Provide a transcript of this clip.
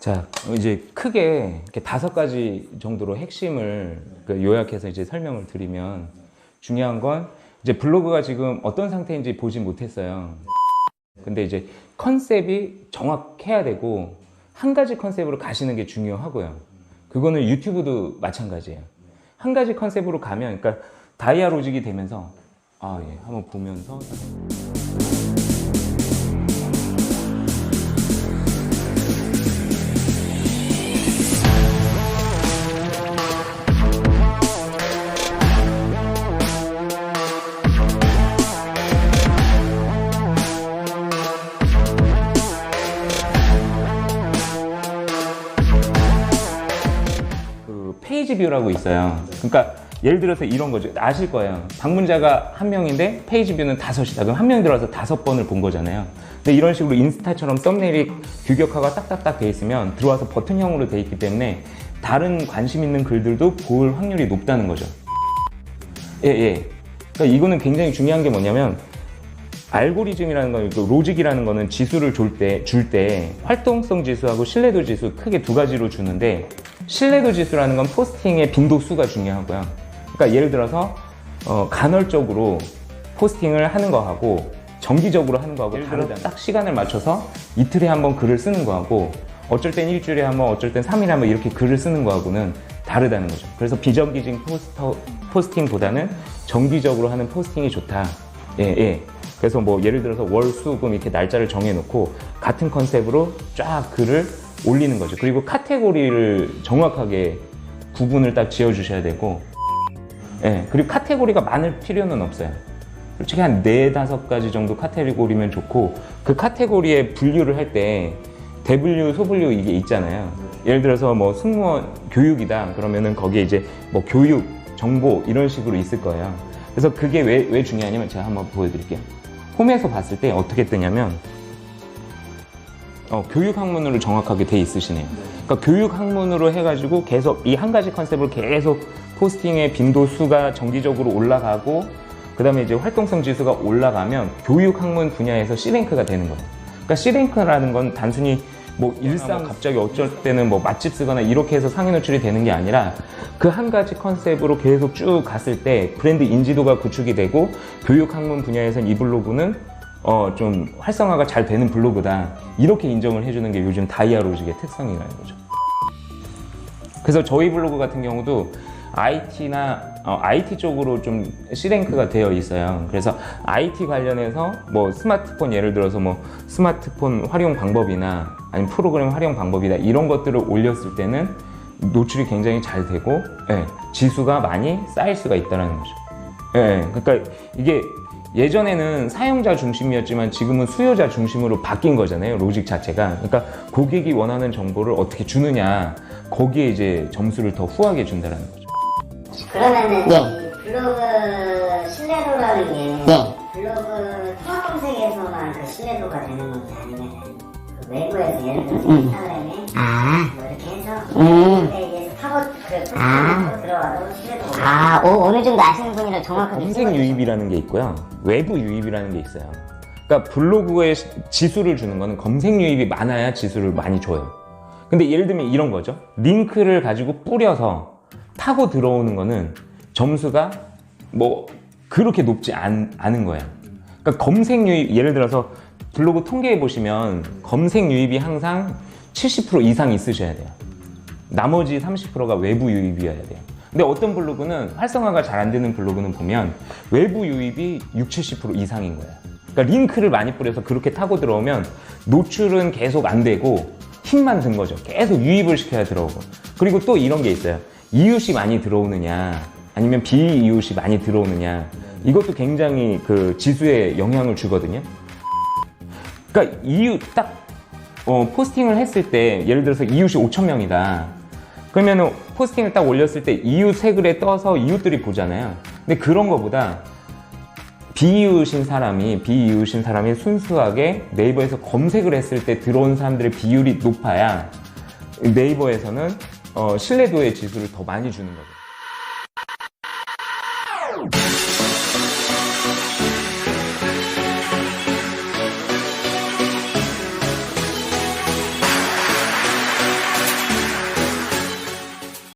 자, 이제 크게 이렇게 5가지 정도로 핵심을 요약해서 이제 설명을 드리면, 중요한 건 이제 블로그가 지금 어떤 상태인지 보지 못했어요. 근데 이제 컨셉이 정확해야 되고, 한 가지 컨셉으로 가시는 게 중요하고요. 그거는 유튜브도 마찬가지예요. 한 가지 컨셉으로 가면, 그러니까 다이아 로직이 되면서, 예, 한번 보면서. 페이지 뷰라고 있어요. 그러니까 예를 들어서 이런 거죠. 아실 거예요. 방문자가 1명인데 페이지 뷰는 5이다. 그럼 1명이 들어와서 5번을 본 거잖아요. 근데 이런 식으로 인스타처럼 썸네일이 규격화가 딱딱딱 돼 있으면 들어와서 버튼형으로 돼 있기 때문에 다른 관심 있는 글들도 볼 확률이 높다는 거죠. 예. 그러니까 이거는 굉장히 중요한 게 뭐냐면, 알고리즘이라는 건, 로직이라는 거는 지수를 줄 때 활동성 지수하고 신뢰도 지수 크게 2가지로 주는데, 신뢰도 지수라는 건 포스팅의 빈도수가 중요하고요. 그러니까 예를 들어서 간헐적으로 포스팅을 하는 거하고 정기적으로 하는 거하고 다르다. 딱 시간을 맞춰서 이틀에 한 번 글을 쓰는 거하고, 어쩔 땐 일주일에 한 번, 어쩔 땐 3일에 한 번 이렇게 글을 쓰는 거하고는 다르다는 거죠. 그래서 비정기적인 포스팅보다는 정기적으로 하는 포스팅이 좋다. 예. 그래서 뭐 예를 들어서 월, 수, 금 이렇게 날짜를 정해놓고 같은 컨셉으로 쫙 글을 올리는 거죠. 그리고 카테고리를 정확하게 구분을 딱 지어주셔야 되고, 예. 그리고 카테고리가 많을 필요는 없어요. 솔직히 한 4-5가지 정도 카테고리면 좋고, 그 카테고리에 분류를 할 때 대분류, 소분류 이게 있잖아요. 예를 들어서 뭐 승무원 교육이다 그러면은 거기에 이제 뭐 교육, 정보 이런 식으로 있을 거예요. 그래서 그게 왜 중요하냐면, 제가 한번 보여드릴게요. 홈에서 봤을 때 어떻게 뜨냐면, 교육 학문으로 정확하게 돼 있으시네요. 그러니까 교육 학문으로 해가지고 계속 이 한 가지 컨셉으로 계속 포스팅의 빈도수가 정기적으로 올라가고, 그 다음에 이제 활동성 지수가 올라가면 교육 학문 분야에서 C랭크가 되는 거예요. 그러니까 C랭크라는 건 단순히 뭐 일상 갑자기 어쩔 때는 뭐 맛집 쓰거나 이렇게 해서 상위 노출이 되는 게 아니라, 그 한 가지 컨셉으로 계속 쭉 갔을 때 브랜드 인지도가 구축이 되고, 교육 학문 분야에서는 이 블로그는 좀 활성화가 잘 되는 블로그다, 이렇게 인정을 해주는 게 요즘 다이아 로직의 특성이라는 거죠. 그래서 저희 블로그 같은 경우도 IT 쪽으로 좀 C랭크가 되어 있어요. 그래서 IT 관련해서 뭐 스마트폰, 예를 들어서 뭐 스마트폰 활용 방법이나 아니면 프로그램 활용 방법이나 이런 것들을 올렸을 때는 노출이 굉장히 잘 되고, 예, 지수가 많이 쌓일 수가 있다는 거죠. 예, 그러니까 이게 예전에는 사용자 중심이었지만 지금은 수요자 중심으로 바뀐 거잖아요, 로직 자체가. 그러니까 고객이 원하는 정보를 어떻게 주느냐, 거기에 이제 점수를 더 후하게 준다는 거죠. 그러면은 네. 이 블로그 신뢰도라는 게 네. 블로그 통합 검색에서만 그 신뢰도가 되는 건지, 아니면 그 외부에서 예를 들어서 인스타그램에 뭐 이렇게 해서 그에 의해서 타고 들어와도 신뢰도가 어느 정도 아시는 분이라 정확하게 검색 유입이라는 게 있고요, 외부 유입이라는 게 있어요. 그러니까 블로그에 지수를 주는 거는 검색 유입이 많아야 지수를 많이 줘요. 근데 예를 들면 이런 거죠. 링크를 가지고 뿌려서 타고 들어오는 거는 점수가 뭐 그렇게 높지 않은 거예요. 그러니까 검색 유입, 예를 들어서 블로그 통계해 보시면 검색 유입이 항상 70% 이상 있으셔야 돼요. 나머지 30%가 외부 유입이어야 돼요. 근데 어떤 블로그는 활성화가 잘 안 되는 블로그는 보면 외부 유입이 60-70% 이상인 거예요. 그러니까 링크를 많이 뿌려서 그렇게 타고 들어오면 노출은 계속 안 되고 힘만 든 거죠. 계속 유입을 시켜야 들어오고. 그리고 또 이런 게 있어요. 이웃이 많이 들어오느냐 아니면 비이웃이 많이 들어오느냐, 이것도 굉장히 그 지수에 영향을 주거든요. 그러니까 이웃 딱 포스팅을 했을 때, 예를 들어서 이웃이 5,000명이다 그러면은 포스팅을 딱 올렸을 때 이웃 세 글에 떠서 이웃들이 보잖아요. 근데 그런 거보다 비이웃인 사람이 순수하게 네이버에서 검색을 했을 때 들어온 사람들의 비율이 높아야 네이버에서는 신뢰도의 지수를 더 많이 주는 거죠.